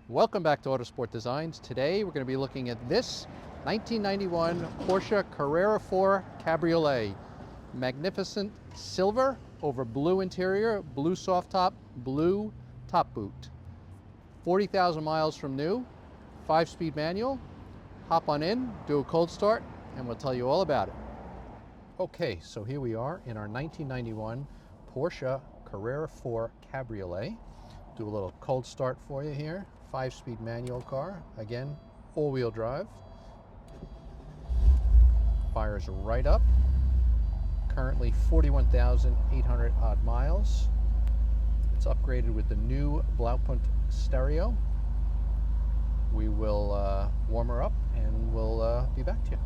Welcome back to Autosport Designs. Today we're going to be looking at this 1991 Porsche Carrera 4 Cabriolet. Magnificent silver over blue interior, blue soft top, blue top boot. 40,000 miles from new, 5-speed manual. Hop on in, do a cold start, and we'll tell you all about it. Okay, so here we are in our 1991 Porsche Carrera 4 Cabriolet. Do a little cold start for you here. 5-speed manual car. Again, all-wheel drive. Fires right up. Currently 41,800 odd miles. It's upgraded with the new Blaupunkt stereo. We will warm her up and we'll be back to you.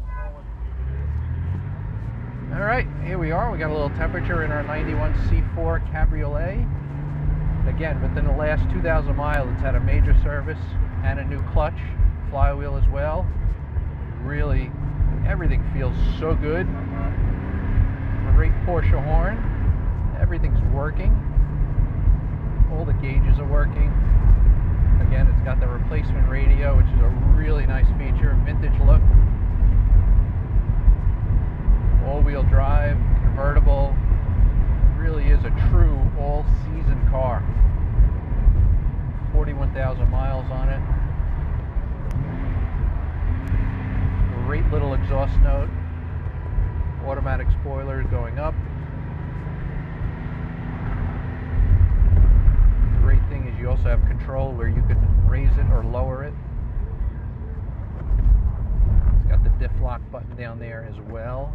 All right, here we are. We got a little temperature in our 91 C4 Cabriolet. Again, within the last 2,000 miles, it's had a major service and a new clutch, flywheel as well. Really, everything feels so good. Great Porsche horn. Everything's working. All the gauges are working. Again, it's got the replacement radio, which is a really nice feature. Vintage look. All-wheel drive, convertible. Really is a true all-season car. 41,000 miles on it. Great little exhaust note. Automatic spoilers going up. Great thing is you also have control where you can raise it or lower it. It's got the diff lock button down there as well.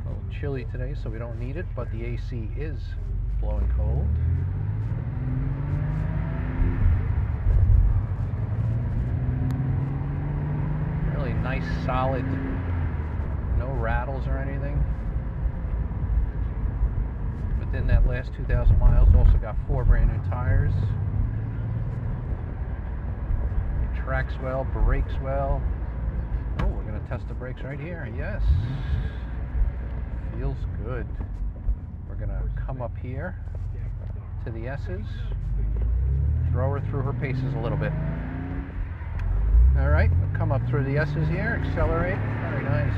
A little chilly today, so we don't need it, but the AC is blowing cold. Really nice, solid, no rattles or anything. Within that last 2,000 miles, also got 4 brand new tires. It tracks well, brakes well. Oh, we're going to test the brakes right here. Yes. Feels good. We're going to come up here to the S's, throw her through her paces a little bit. All right, we'll come up through the S's here, accelerate. Very nice.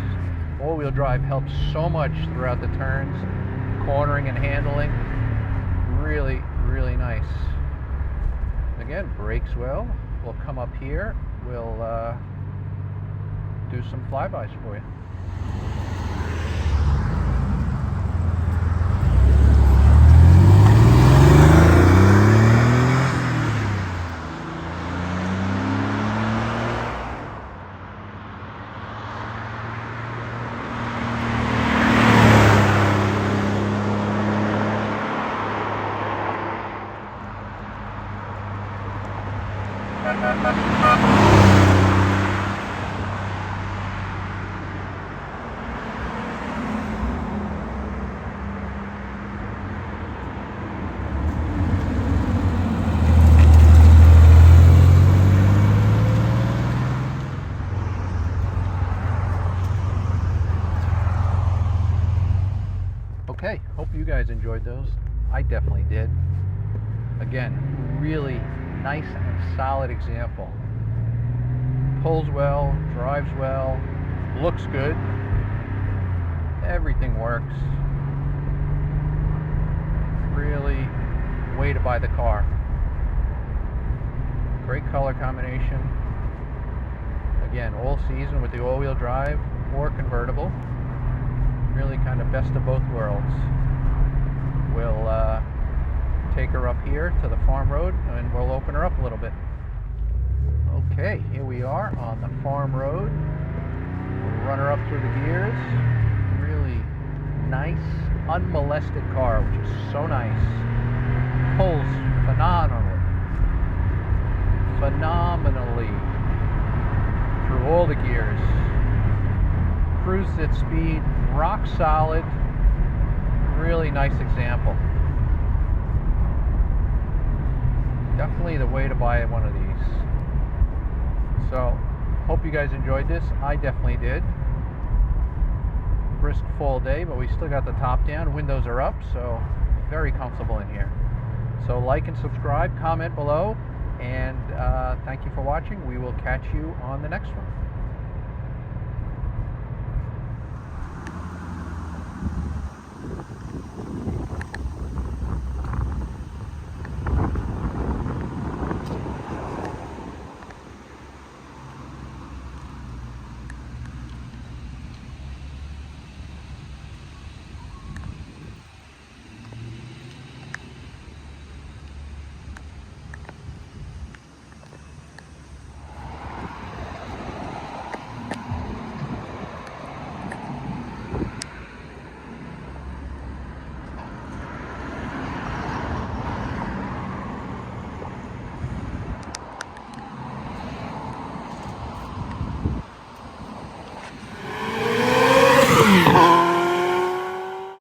All-wheel drive helps so much throughout the turns, cornering and handling. Really, really nice. Again, brakes well. We'll come up here. We'll do some flybys for you. Okay, hope you guys enjoyed those. I definitely did. Again, really nice and solid example. Pulls well, drives well, looks good. Everything works. Really way to buy the car. Great color combination. Again, all season with the all-wheel drive or convertible. Really kind of best of both worlds. We'll take her up here to the farm road and we'll open her up a little bit. Okay, here we are on the farm road. We'll run her up through the gears. Really nice, unmolested car, which is so nice. Pulls phenomenally through all the gears. Cruises at speed, rock solid. Really nice example. Definitely the way to buy one of these. So, hope you guys enjoyed this. I definitely did. Brisk fall day, but we still got the top down. Windows are up, so very comfortable in here. So So like and subscribe, comment below, and thank you for watching. We will catch you on the next one.